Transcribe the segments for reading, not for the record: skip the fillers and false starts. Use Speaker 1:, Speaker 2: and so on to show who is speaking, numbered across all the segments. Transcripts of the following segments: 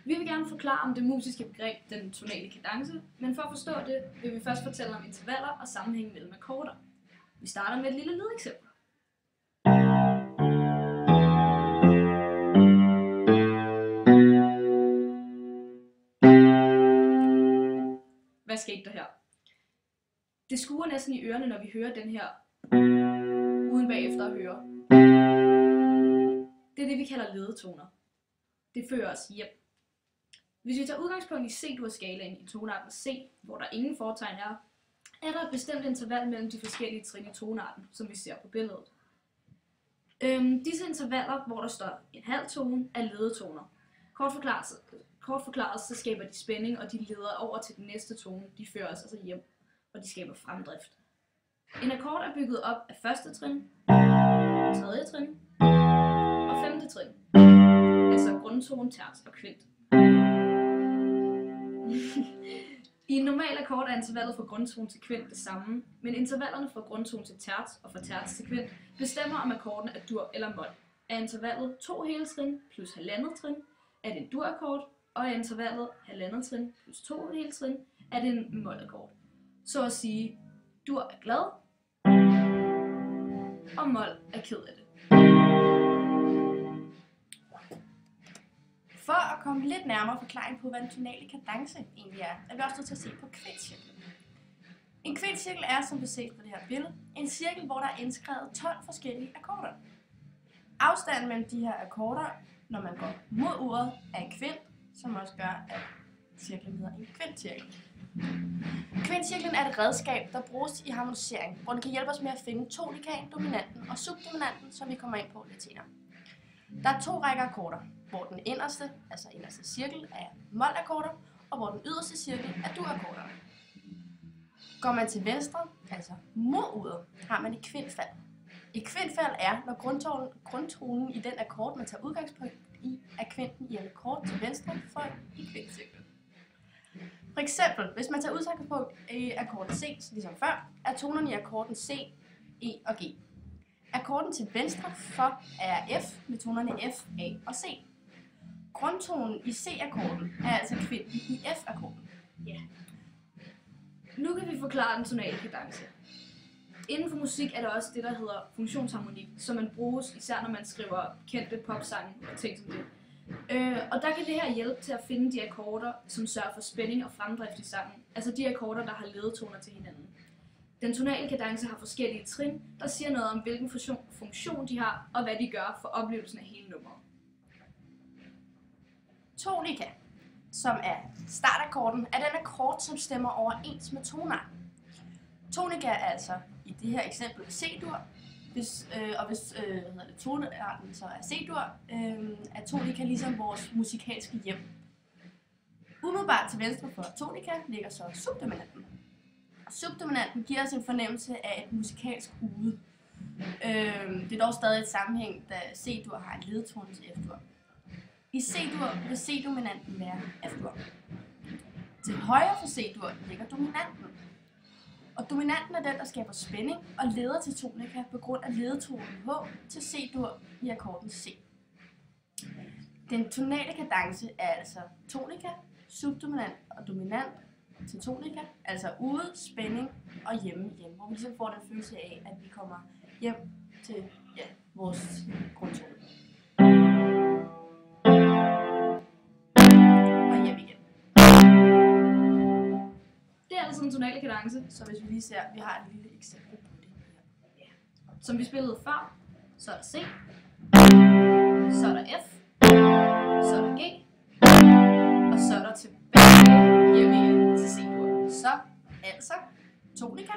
Speaker 1: Vi vil gerne forklare om det musiske begreb, den tonale kadence, men for at forstå det, vil vi først fortælle om intervaller og sammenhæng mellem akkorder. Vi starter med et lille lydeksempel. Hvad skete der her? Det skuer næsten i ørerne, når vi hører den her, uden bagefter at høre. Det er det, vi kalder ledetoner. Det fører os hjem. Hvis vi tager udgangspunkt i C-dur-skalaen i tonearten C, hvor der ingen fortegn er der et bestemt interval mellem de forskellige trin i tonearten, som vi ser på billedet. Disse intervaller, hvor der står en halv tone, er ledetoner. Kort forklaret, så skaber de spænding, og de leder over til den næste tone. De fører os altså hjem, og de skaber fremdrift. En akkord er bygget op af første trin, tredje trin og femte trin. Altså grundtone, terts og kvint. I en normal akkord er intervallet fra grundtone til kvint det samme, men intervallerne fra grundtone til terts og fra terts til kvint bestemmer, om akkorden er dur eller mol. Er intervallet 2 hele trin plus halvandet trin, er det en dur-akkord, og er intervallet halvandet trin plus 2 hele trin, er det en mol-akkord. Så at sige, dur er glad, og mol er ked af det.
Speaker 2: For at komme lidt nærmere forklaring på, hvad en tonale kadence egentlig er vi også nødt til at se på kvintcirklen. En kvintcirkel er, som vi ser på det her billede, en cirkel, hvor der er indskrevet 12 forskellige akkorder. Afstanden mellem de her akkorder, når man går mod uret, er en kvint, som også gør, at cirklen hedder en kvintcirkel. Kvintcirklen er et redskab, der bruges i harmonisering, hvor den kan hjælpe os med at finde tonikaen, dominanten og subdominanten, som vi kommer ind på lidt senere. Der er 2 rækker akkorder, hvor den inderste cirkel er mol-akkorder, og hvor den yderste cirkel er dur-akkorder. Går man til venstre, altså mod uret, har man et kvintfald. Et kvintfald er, når grundtonen i den akkord, man tager udgangspunkt i, er kvinten i en akkord til venstre for i kvintcirklen. For eksempel, hvis man tager udgangspunkt i akkorden C, ligesom før, er tonerne i akkorden C, E og G. Akkorden til venstre for er F med tonerne F, A og C. Grundtonen i C-akkorden er altså kvinten i F-akkorden.
Speaker 1: Ja. Nu kan vi forklare den tonale kadence. Inden for musik er der også det, der hedder funktionsharmonik, som man bruges især når man skriver kendte popsange og ting som det. Og der kan det her hjælpe til at finde de akkorder, som sørger for spænding og fremdrift i sangen. Altså de akkorder, der har ledetoner til hinanden. Den tonale kadence har forskellige trin, der siger noget om hvilken funktion de har, og hvad de gør for oplevelsen af hele nummeret.
Speaker 2: Tonika, som er startakkorden, er den akkord, som stemmer overens med tonarten. Tonika er altså i det her eksempel C-dur, hvis tonarten så er C-dur, er tonika ligesom vores musikalske hjem. Umiddelbart til venstre for tonika ligger så subdominanten. Subdominanten giver os en fornemmelse af et musikalsk ude. Det er dog stadig et sammenhæng, da C-dur har en ledetone til F-dur. I C-dur vil C-dominanten være F-dur. Til højre for C-dur ligger dominanten. Og dominanten er den, der skaber spænding og leder til tonika på grund af ledetonen H til C-dur i akkorden C. Den tonale kadence er altså tonika, subdominant og dominant til tonika, altså ude, spænding og hjemme igen, hvor vi ligesom får den følelse af, at vi kommer hjem til vores grundtone. Og hjem igen.
Speaker 1: Det er altså en tonale kadence,
Speaker 2: Så hvis vi lige ser, vi har et lille eksempel på det her.
Speaker 1: som vi spillede før. Så er der C, så er der F, så er der G, og så er der tilbage hjem igen til C-dur.
Speaker 2: Så altså tonika,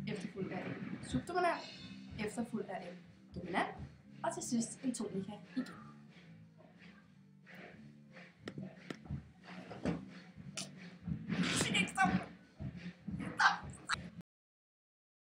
Speaker 2: efterfulgt af en subdominant, efterfulgt af en dominant, og til sidst en tonika igen.